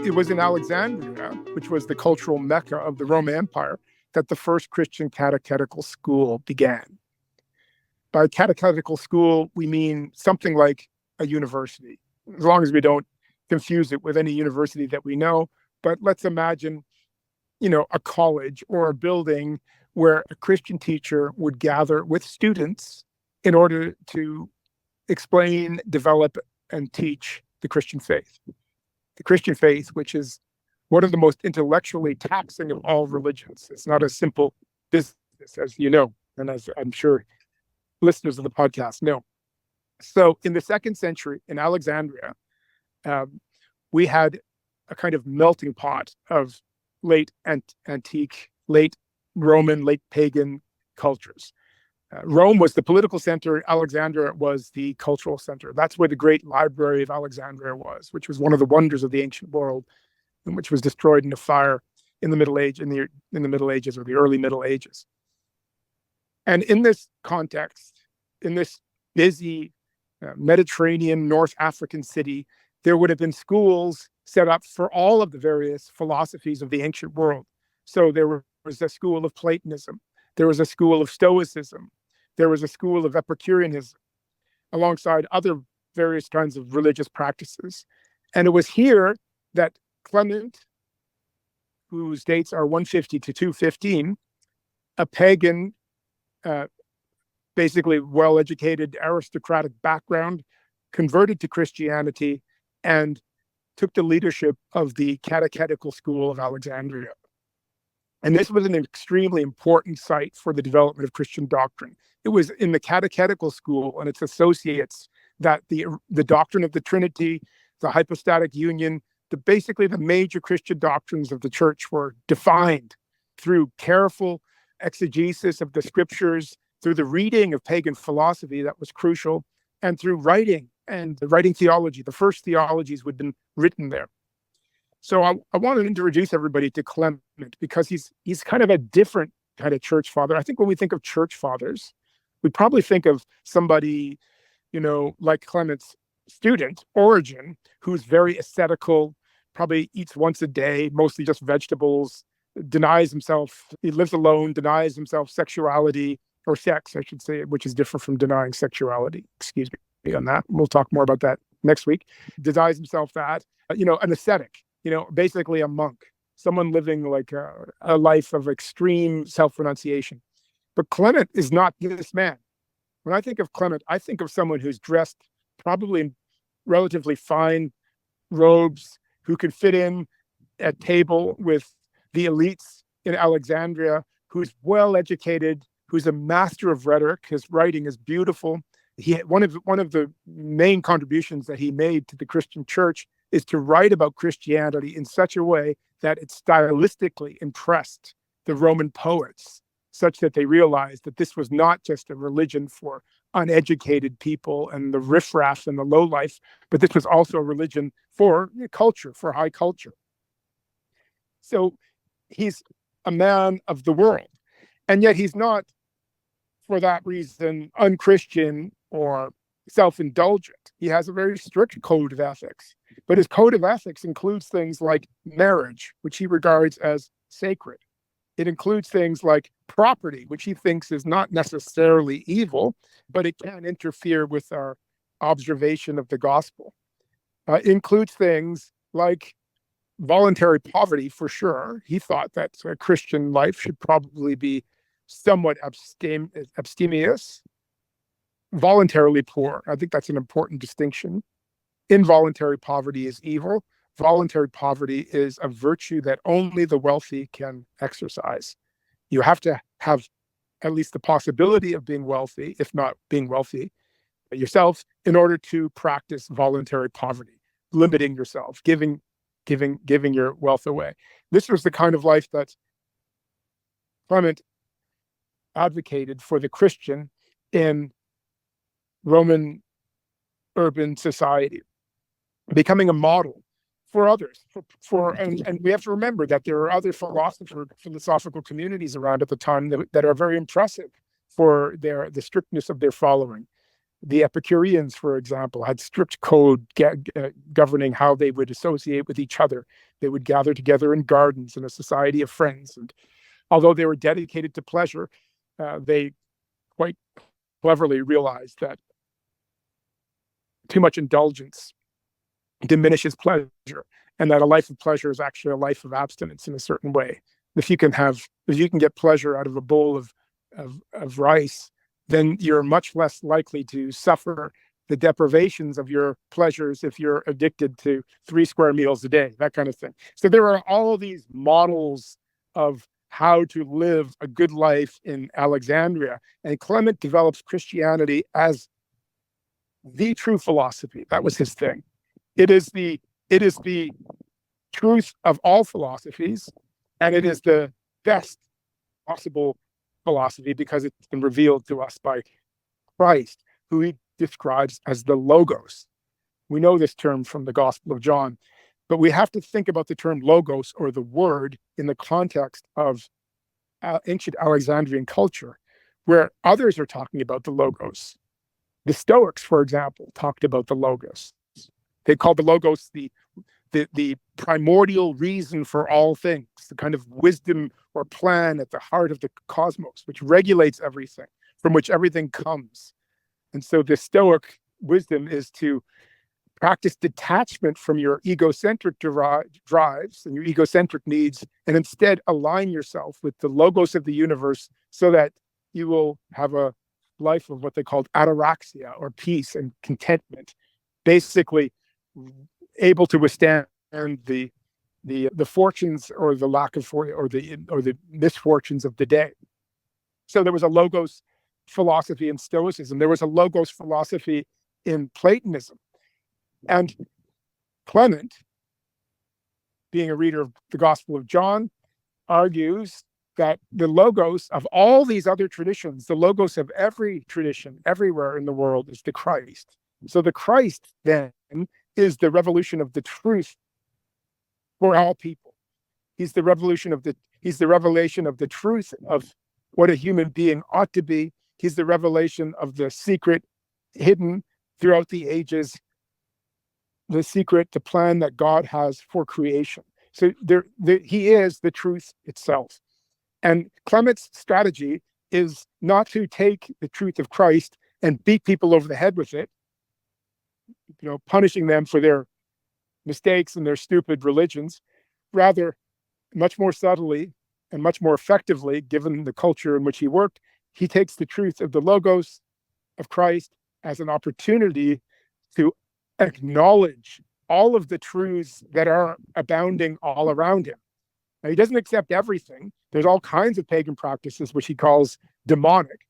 It was in Alexandria, which was the cultural Mecca of the Roman Empire, that the first Christian catechetical school began. By catechetical school, we mean something like a university, as long as we don't confuse it with any university that we know. But let's imagine, a college or a building where a Christian teacher would gather with students in order to explain, develop, and teach the Christian faith. The Christian faith, which is one of the most intellectually taxing of all religions. It's not a simple business, as you know, and as I'm sure listeners of the podcast know. So in the 2nd century in Alexandria, we had a kind of melting pot of late antique, late Roman, late pagan cultures. Rome was the political center. Alexandria was the cultural center. That's where the great library of Alexandria was, which was one of the wonders of the ancient world, and which was destroyed in a fire in the Middle Age, in the Middle Ages, or the early Middle Ages. And in this context, in this busy Mediterranean North African city, there would have been schools set up for all of the various philosophies of the ancient world. So there was a school of Platonism, there was a school of Stoicism, there was a school of Epicureanism, alongside other various kinds of religious practices. And it was here that Clement, whose dates are 150 to 215, a pagan, basically well-educated aristocratic background, converted to Christianity and took the leadership of the catechetical school of Alexandria. And this was an extremely important site for the development of Christian doctrine. It was in the catechetical school and its associates that the doctrine of the Trinity, the hypostatic union, basically the major Christian doctrines of the church were defined through careful exegesis of the scriptures, through the reading of pagan philosophy that was crucial, and through writing and writing theology. The first theologies would have been written there. So I wanted to introduce everybody to Clement because he's kind of a different kind of church father. I think when we think of church fathers, we probably think of somebody, like Clement's student, Origen, who's very ascetical, probably eats once a day, mostly just vegetables, denies himself, he lives alone, denies himself sexuality, or sex, I should say, which is different from denying sexuality. Excuse me on that. We'll talk more about that next week. Denies himself that, an ascetic, basically a monk, someone living like a life of extreme self-renunciation. But Clement is not this man. When I think of Clement, I think of someone who's dressed probably in relatively fine robes, who can fit in at table with the elites in Alexandria, who's well-educated, who's a master of rhetoric. His writing is beautiful. One of the main contributions that he made to the Christian church is to write about Christianity in such a way that it stylistically impressed the Roman poets, such that they realized that this was not just a religion for uneducated people and the riffraff and the lowlife, but this was also a religion for culture, for high culture. So he's a man of the world, and yet he's not, for that reason, unchristian or self-indulgent. He has a very strict code of ethics, but his code of ethics includes things like marriage, which he regards as sacred. It includes things like property, which he thinks is not necessarily evil, but it can interfere with our observation of the gospel. It includes things like voluntary poverty, for sure. He thought that a Christian life should probably be somewhat abstemious. Voluntarily poor, I think that's an important distinction. Involuntary poverty is evil. Voluntary poverty is a virtue that only the wealthy can exercise. You have to have at least the possibility of being wealthy, if not being wealthy yourself, in order to practice voluntary poverty, limiting yourself, giving your wealth away. This was the kind of life that Clement advocated for the Christian in Roman urban society, becoming a model for others. And we have to remember that there are other philosophical communities around at the time that are very impressive for the strictness of their following. The Epicureans, for example, had strict code governing how they would associate with each other. They would gather together in gardens in a society of friends. And although they were dedicated to pleasure, they quite cleverly realized that too much indulgence diminishes pleasure, and that a life of pleasure is actually a life of abstinence in a certain way. If you can get pleasure out of a bowl of rice, then you're much less likely to suffer the deprivations of your pleasures if you're addicted to 3 square meals a day, that kind of thing. So there are all these models of how to live a good life in Alexandria, and Clement develops Christianity as the true philosophy. That was his thing. It is the truth of all philosophies, and it is the best possible philosophy because it's been revealed to us by Christ, who he describes as the Logos. We know this term from the Gospel of John, but we have to think about the term Logos, or the word, in the context of ancient Alexandrian culture, where others are talking about the Logos. The Stoics, for example, talked about the Logos. They called the Logos the primordial reason for all things, the kind of wisdom or plan at the heart of the cosmos, which regulates everything, from which everything comes. And so the Stoic wisdom is to practice detachment from your egocentric drives and your egocentric needs, and instead align yourself with the Logos of the universe so that you will have a life of what they called ataraxia, or peace and contentment, basically able to withstand the fortunes or the lack of or the misfortunes of the day. So there was a Logos philosophy in Stoicism. There was a Logos philosophy in Platonism. And Clement, being a reader of the Gospel of John, argues that the Logos of all these other traditions, the Logos of every tradition everywhere in the world, is the Christ. So the Christ then is the revolution of the truth for all people. He's the revelation of the truth of what a human being ought to be. He's the revelation of the secret hidden throughout the ages, the secret, the plan that God has for creation. So he is the truth itself. And Clement's strategy is not to take the truth of Christ and beat people over the head with it, punishing them for their mistakes and their stupid religions. Rather, much more subtly and much more effectively, given the culture in which he worked, he takes the truth of the Logos of Christ as an opportunity to acknowledge all of the truths that are abounding all around him. Now, he doesn't accept everything. There's all kinds of pagan practices, which he calls demonic.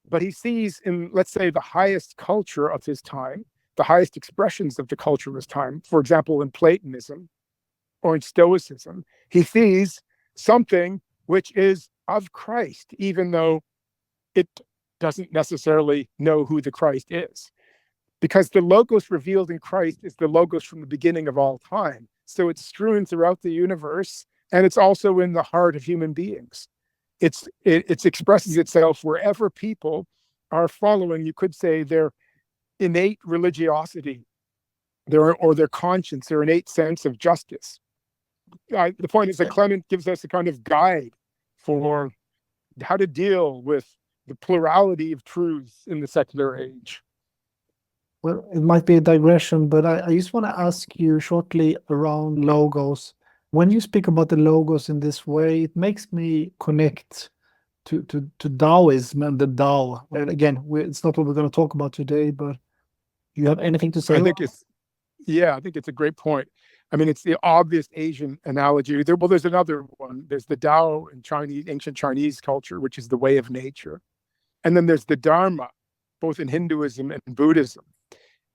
But he sees in, let's say, the highest culture of his time, the highest expressions of the culture of his time, for example, in Platonism or in Stoicism, he sees something which is of Christ, even though it doesn't necessarily know who the Christ is. Because the Logos revealed in Christ is the Logos from the beginning of all time. So it's strewn throughout the universe, and it's also in the heart of human beings. It expresses itself wherever people are following, you could say, their innate religiosity, or their conscience, their innate sense of justice. The point is that Clement gives us a kind of guide for how to deal with the plurality of truths in the secular age. Well, it might be a digression, but I just want to ask you shortly around Logos. When you speak about the Logos in this way, it makes me connect to Taoism and the Tao. And again, it's not what we're going to talk about today, but do you have anything to say? I think it's a great point. I mean, it's the obvious Asian analogy. There's another one. There's the Tao in ancient Chinese culture, which is the way of nature. And then there's the Dharma, both in Hinduism and Buddhism.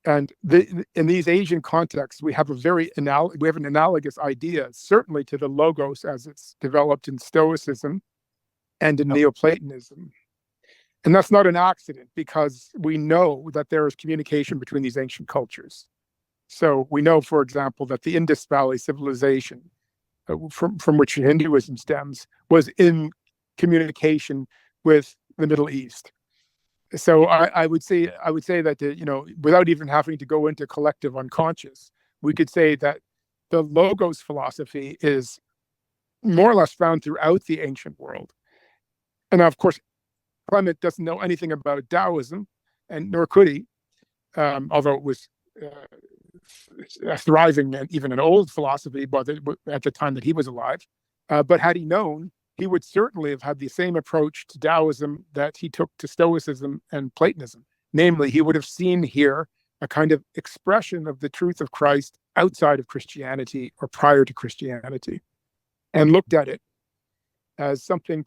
And in these Asian contexts, we have an analogous idea, certainly to the Logos as it's developed in Stoicism and in Neoplatonism. And that's not an accident, because we know that there is communication between these ancient cultures. So we know, for example, that the Indus Valley civilization, from which Hinduism stems, was in communication with the Middle East. So I would say that without even having to go into collective unconscious, we could say that the logos philosophy is more or less found throughout the ancient world. And of course, Clement doesn't know anything about Taoism, and nor could he, although it was a thriving and even an old philosophy at the time that he was alive. But had he known, he would certainly have had the same approach to Taoism that he took to Stoicism and Platonism. Namely, he would have seen here a kind of expression of the truth of Christ outside of Christianity or prior to Christianity, and looked at it as something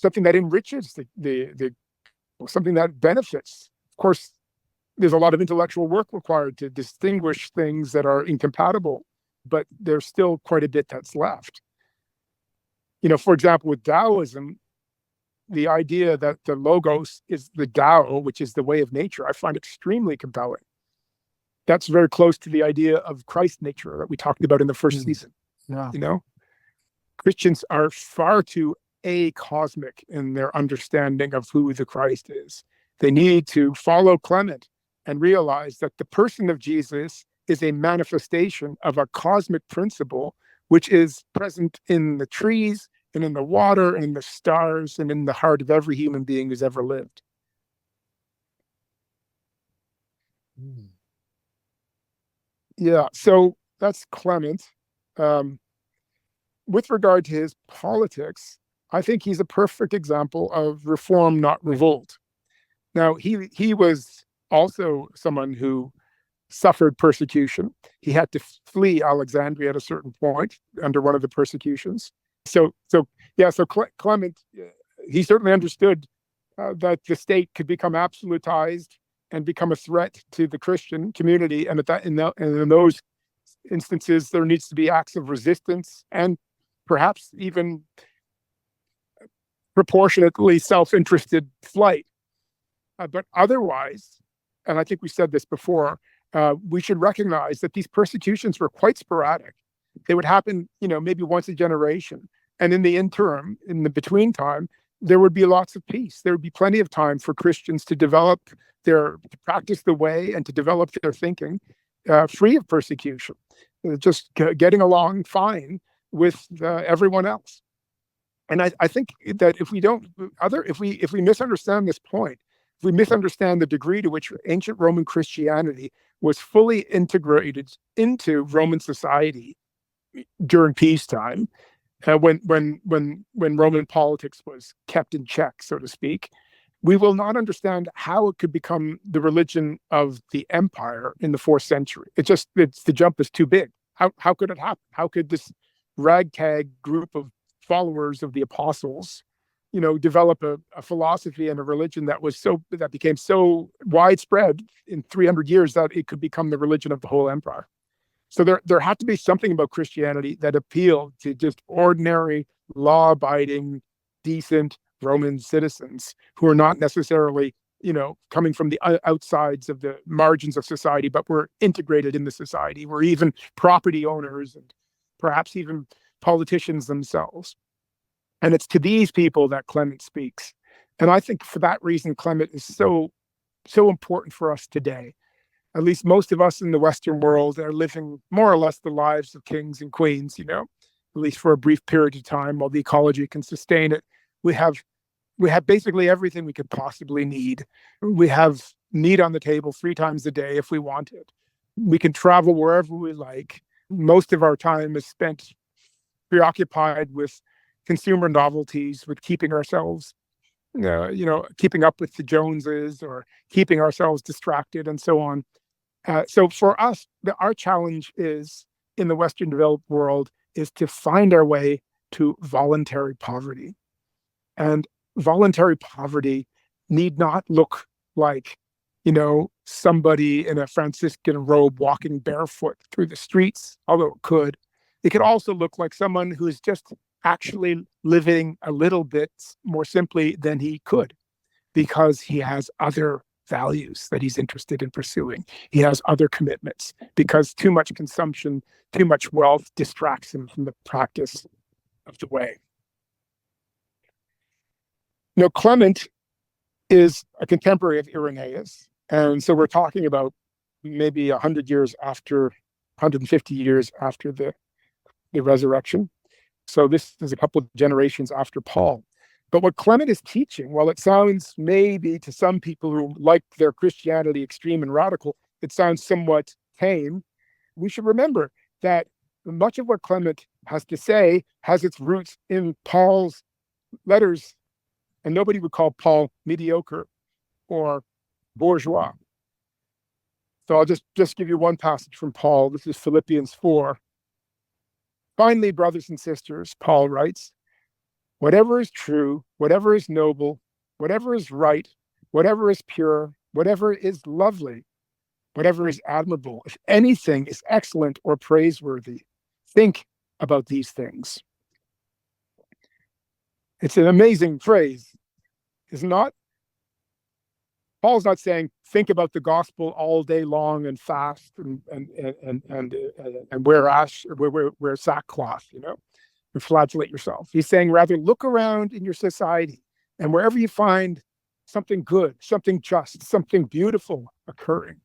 that enriches the something that benefits. Of course, there's a lot of intellectual work required to distinguish things that are incompatible, but there's still quite a bit that's left. For example, with Taoism, the idea that the logos is the Tao, which is the way of nature, I find extremely compelling. That's very close to the idea of Christ nature that we talked about in the first season. Yeah. Christians are far too cosmic in their understanding of who the Christ is. They need to follow Clement and realize that the person of Jesus is a manifestation of a cosmic principle which is present in the trees and in the water and in the stars and in the heart of every human being who's ever lived. Yeah, so that's Clement. With regard to his politics, I think he's a perfect example of reform, not revolt. Now, he was also someone who suffered persecution. He had to flee Alexandria at a certain point under one of the persecutions. So Clement, he certainly understood that the state could become absolutized and become a threat to the Christian community, and in those instances, there needs to be acts of resistance and perhaps even proportionately self-interested flight. But otherwise, and I think we said this before, we should recognize that these persecutions were quite sporadic. They would happen, maybe once a generation. And in the interim, in the between time, there would be lots of peace. There would be plenty of time for Christians to to practice the way and to develop their thinking free of persecution, just getting along fine with everyone else. And I think that if we misunderstand this point, if we misunderstand the degree to which ancient Roman Christianity was fully integrated into Roman society during peacetime, when Roman politics was kept in check, so to speak, we will not understand how it could become the religion of the empire in the 4th century. The jump is too big. How could it happen? How could this ragtag group of followers of the apostles, develop a philosophy and a religion that became so widespread in 300 years that it could become the religion of the whole empire? So there had to be something about Christianity that appealed to just ordinary, law-abiding, decent Roman citizens who are not necessarily, coming from the outsides of the margins of society, but were integrated in the society, were even property owners and perhaps even politicians themselves. And it's to these people that Clement speaks. And I think for that reason, Clement is so important for us today. At least most of us in the Western world are living more or less the lives of kings and queens, at least for a brief period of time while the ecology can sustain it. We have basically everything we could possibly need. We have meat on the table 3 times a day if we want it. We can travel wherever we like. Most of our time is spent preoccupied with consumer novelties, with keeping ourselves, keeping up with the Joneses or keeping ourselves distracted and so on. So for us, our challenge is in the Western developed world is to find our way to voluntary poverty. And voluntary poverty need not look like, somebody in a Franciscan robe walking barefoot through the streets, although it could. It could also look like someone who is just actually living a little bit more simply than he could because he has other values that he's interested in pursuing. He has other commitments because too much consumption, too much wealth distracts him from the practice of the way. Now, Clement is a contemporary of Irenaeus. And so we're talking about maybe 100 years after, 150 years after the resurrection. So this is a couple of generations after Paul. But what Clement is teaching, while it sounds maybe to some people who like their Christianity extreme and radical, it sounds somewhat tame, we should remember that much of what Clement has to say has its roots in Paul's letters, and nobody would call Paul mediocre or bourgeois. So I'll just give you one passage from Paul. This is Philippians 4. Finally, brothers and sisters, Paul writes, whatever is true, whatever is noble, whatever is right, whatever is pure, whatever is lovely, whatever is admirable, if anything is excellent or praiseworthy, think about these things. It's an amazing phrase, is not? Paul's not saying think about the gospel all day long and fast and wear ash or wear sackcloth, and flagellate yourself. He's saying rather look around in your society, and wherever you find something good, something just, something beautiful occurring,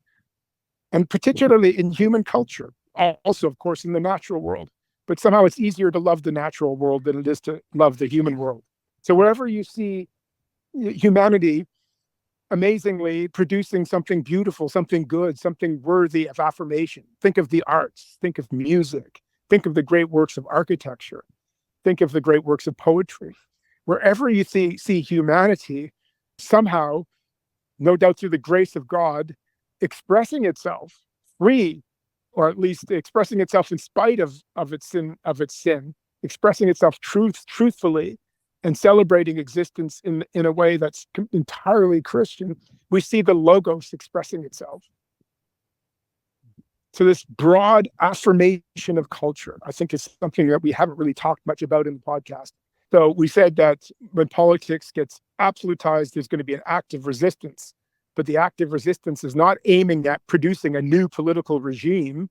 and particularly in human culture, also of course in the natural world, but somehow it's easier to love the natural world than it is to love the human world. So wherever you see humanity amazingly producing something beautiful, something good, something worthy of affirmation. Think of the arts, think of music, think of the great works of architecture, think of the great works of poetry. Wherever you see humanity somehow, no doubt through the grace of God, expressing itself free, or at least expressing itself in spite of its sin, expressing itself truthfully, and celebrating existence in a way that's entirely Christian, we see the logos expressing itself. So this broad affirmation of culture, I think, is something that we haven't really talked much about in the podcast. So we said that when politics gets absolutized, there's going to be an active resistance. But the active resistance is not aiming at producing a new political regime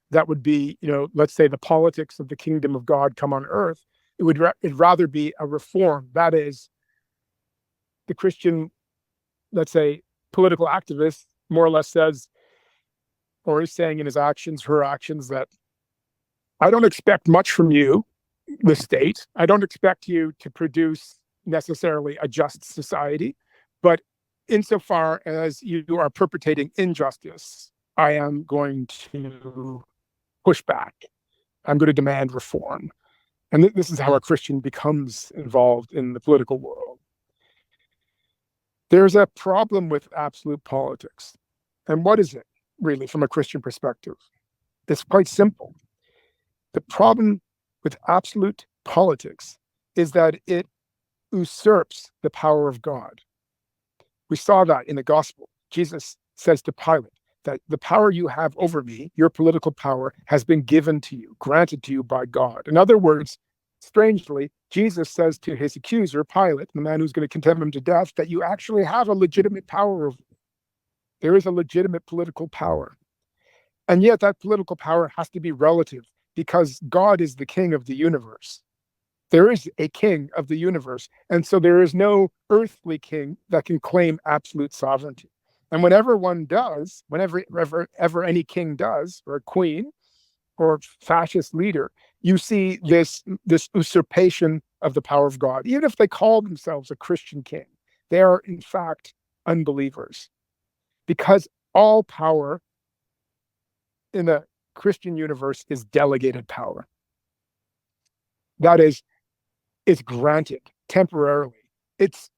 that would be, let's say the politics of the kingdom of God come on earth. It'd rather be a reform. That is, the Christian, let's say, political activist more or less says, or is saying in his actions, her actions, that I don't expect much from you, the state. I don't expect you to produce necessarily a just society, but insofar as you are perpetrating injustice, I am going to push back. I'm going to demand reform. And this is how a Christian becomes involved in the political world. There's a problem with absolute politics. And what is it, really, from a Christian perspective? It's quite simple. The problem with absolute politics is that it usurps the power of God. We saw that in the gospel. Jesus says to Pilate that the power you have over me, your political power, has been given to you, granted to you by God. In other words, strangely, Jesus says to his accuser, Pilate, the man who's going to condemn him to death, that you actually have a legitimate power over you. There is a legitimate political power. And yet that political power has to be relative because God is the king of the universe. There is a king of the universe. And so there is no earthly king that can claim absolute sovereignty. And whenever one does, whenever ever any king does, or a queen, or fascist leader, you see this usurpation of the power of God. Even if they call themselves a Christian king, they are in fact unbelievers. Because all power in the Christian universe is delegated power. That is, it's granted temporarily. It's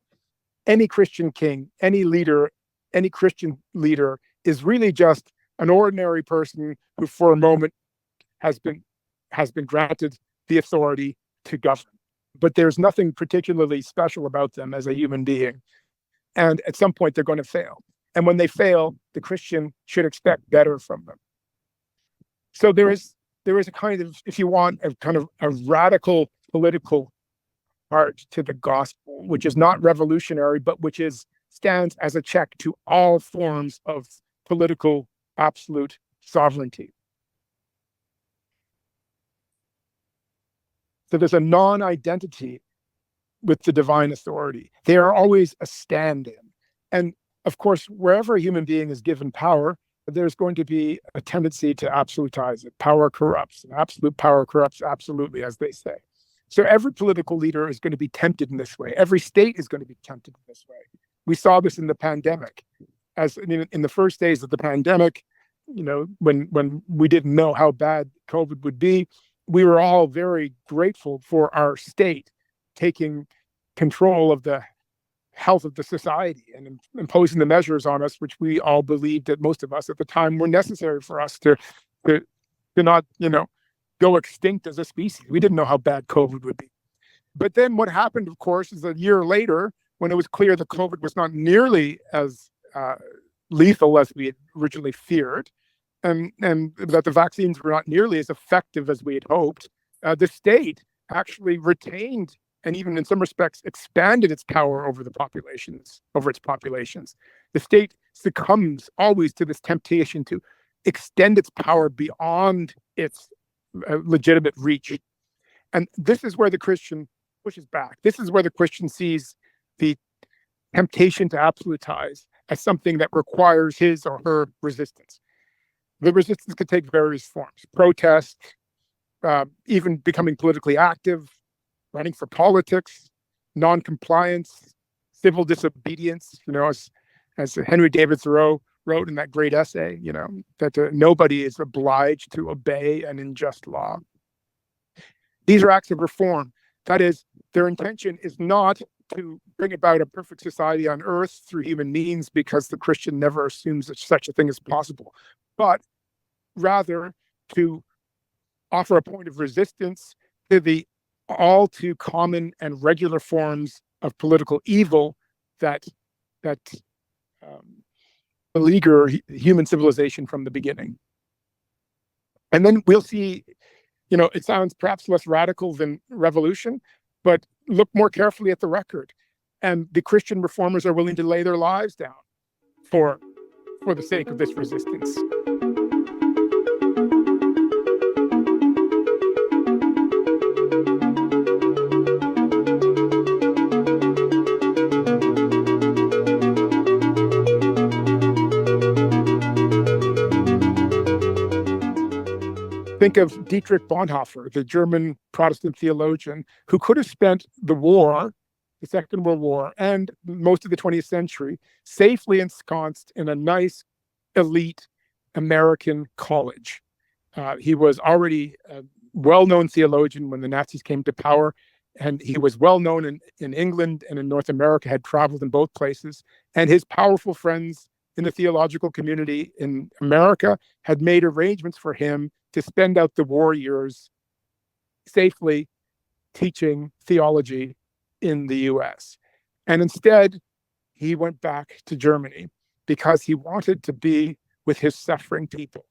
any Christian king, any leader, any Christian leader is really just an ordinary person who for a moment has been granted the authority to govern. But there's nothing particularly special about them as a human being. And at some point, they're going to fail. And when they fail, the Christian should expect better from them. So there is a kind of, if you want, a kind of a radical political part to the gospel, which is not revolutionary, but which stands as a check to all forms of political absolute sovereignty. So there's a non-identity with the divine authority. They are always a stand-in. And of course, wherever a human being is given power, there's going to be a tendency to absolutize it. Power corrupts. Absolute power corrupts absolutely, as they say. So every political leader is going to be tempted in this way. Every state is going to be tempted in this way. We saw this in the pandemic. As in the first days of the pandemic, when we didn't know how bad COVID would be, we were all very grateful for our state taking control of the health of the society and imposing the measures on us, which we all believed, that most of us at the time, were necessary for us to not, go extinct as a species. We didn't know how bad COVID would be. But then what happened, of course, is a year later, when it was clear that COVID was not nearly as lethal as we had originally feared, and that the vaccines were not nearly as effective as we had hoped, the state actually retained and even in some respects expanded its power over its populations. The state succumbs always to this temptation to extend its power beyond its legitimate reach. And this is where the Christian pushes back. This is where the Christian sees the temptation to absolutize as something that requires his or her resistance. The resistance could take various forms: protest, even becoming politically active, running for politics, non-compliance, civil disobedience, as Henry David Thoreau wrote in that great essay, that nobody is obliged to obey an unjust law. These are acts of reform. That is, their intention is not to bring about a perfect society on earth through human means, because the Christian never assumes that such a thing is possible, but rather to offer a point of resistance to the all too common and regular forms of political evil that beleaguer human civilization from the beginning. And then we'll see, it sounds perhaps less radical than revolution, but look more carefully at the record. And the Christian reformers are willing to lay their lives down for the sake of this resistance. Think of Dietrich Bonhoeffer, the German Protestant theologian, who could have spent the Second World War, and most of the 20th century safely ensconced in a nice, elite American college. He was already a well-known theologian when the Nazis came to power, and he was well-known in England and in North America, had traveled in both places, and his powerful friends in the theological community in America had made arrangements for him to spend out the war years safely teaching theology in the US. And instead, he went back to Germany because he wanted to be with his suffering people.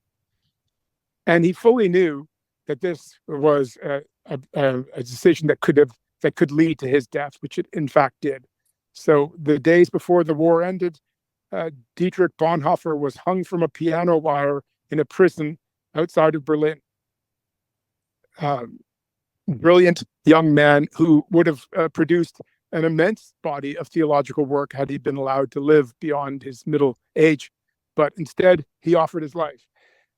And he fully knew that this was a decision that could lead to his death, which it in fact did. So the days before the war ended, Dietrich Bonhoeffer was hung from a piano wire in a prison outside of Berlin. Brilliant young man who would have produced an immense body of theological work had he been allowed to live beyond his middle age. But instead, he offered his life.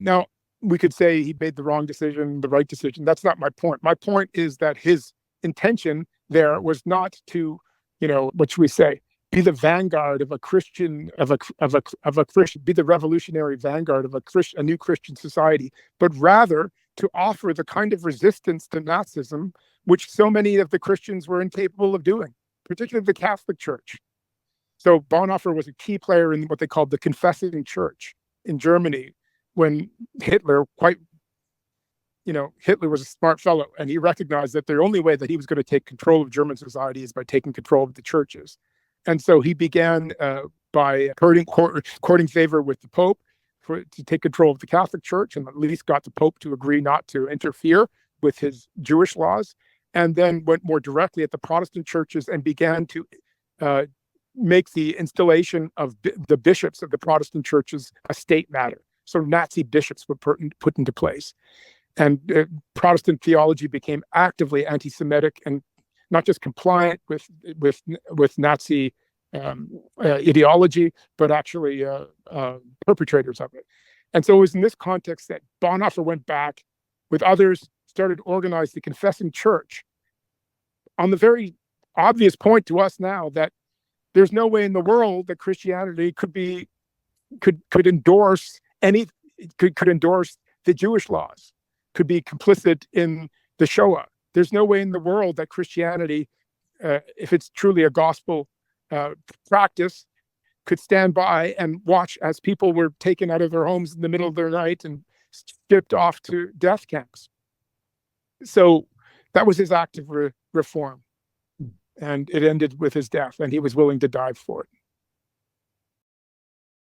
Now, we could say he made the wrong decision, the right decision. That's not my point. My point is that his intention there was not to, what should we say, be the vanguard of a Christian, be the revolutionary vanguard of a new Christian society, but rather to offer the kind of resistance to Nazism which so many of the Christians were incapable of doing, particularly the Catholic Church. So Bonhoeffer was a key player in what they called the confessing church in Germany, when Hitler was a smart fellow, and he recognized that the only way that he was going to take control of German society is by taking control of the churches. And so he began by courting favor with the Pope to take control of the Catholic Church, and at least got the Pope to agree not to interfere with his Jewish laws, and then went more directly at the Protestant churches and began to make the installation of the bishops of the Protestant churches a state matter. So Nazi bishops were put into place. And Protestant theology became actively anti-Semitic and not just compliant with Nazi ideology, but actually perpetrators of it. And so it was in this context that Bonhoeffer went back with others, started to organize the Confessing Church on the very obvious point to us now that there's no way in the world that Christianity could endorse could endorse the Jewish laws, could be complicit in the Shoah. There's no way in the world that Christianity, if it's truly a gospel practice, could stand by and watch as people were taken out of their homes in the middle of the night and shipped off to death camps. So that was his act of reform, and it ended with his death, and he was willing to die for it.